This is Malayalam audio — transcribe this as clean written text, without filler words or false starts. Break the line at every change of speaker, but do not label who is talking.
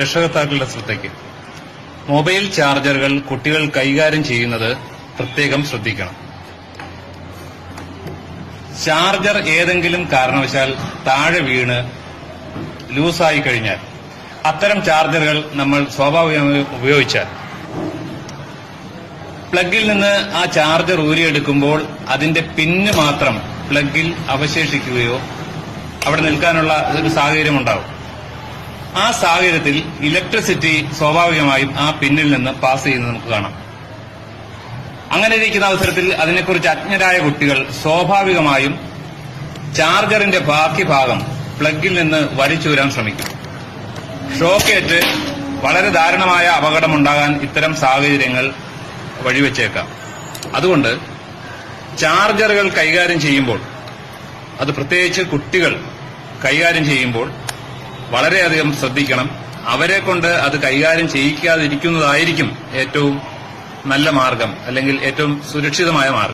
രക്ഷകർത്താക്കളുടെ ശ്രദ്ധയ്ക്ക്. മൊബൈൽ ചാർജറുകൾ കുട്ടികൾ കൈകാര്യം ചെയ്യുന്നത് പ്രത്യേകം ശ്രദ്ധിക്കണം. ചാർജർ ഏതെങ്കിലും കാരണവശാൽ താഴെ വീണ് ലൂസായി കഴിഞ്ഞാൽ അത്തരം ചാർജറുകൾ നമ്മൾ സ്വാഭാവികമായി ഉപയോഗിച്ചാൽ പ്ലഗിൽ നിന്ന് ആ ചാർജർ ഊരിയെടുക്കുമ്പോൾ അതിന്റെ പിന്ന് മാത്രം പ്ലഗിൽ അവശേഷിക്കുകയോ അവിടെ നിൽക്കാനുള്ള ഒരു സാഹചര്യം ഉണ്ടാവും. ആ സാഹചര്യത്തിൽ ഇലക്ട്രിസിറ്റി സ്വാഭാവികമായും ആ പിന്നിൽ നിന്ന് പാസ് ചെയ്യുന്നത് നമുക്ക് കാണാം. അങ്ങനെ ഇരിക്കുന്ന അവസരത്തിൽ അതിനെക്കുറിച്ച് അജ്ഞരായ കുട്ടികൾ സ്വാഭാവികമായും ചാർജറിന്റെ ബാക്കി ഭാഗം പ്ലഗിൽ നിന്ന് വലിച്ചൂരാൻ ശ്രമിക്കും. ഷോക്കേറ്റ് വളരെ ദാരുണമായ അപകടമുണ്ടാകാൻ ഇത്തരം സാഹചര്യങ്ങൾ വഴിവെച്ചേക്കാം. അതുകൊണ്ട് ചാർജറുകൾ കൈകാര്യം ചെയ്യുമ്പോൾ, അത് പ്രത്യേകിച്ച് കുട്ടികൾ കൈകാര്യം ചെയ്യുമ്പോൾ വളരെയധികം ശ്രദ്ധിക്കണം. അവരെ കൊണ്ട് അത് കൈകാര്യം ചെയ്യിക്കാതിരിക്കുന്നതായിരിക്കും ഏറ്റവും നല്ല മാർഗം, അല്ലെങ്കിൽ ഏറ്റവും സുരക്ഷിതമായ മാർഗം.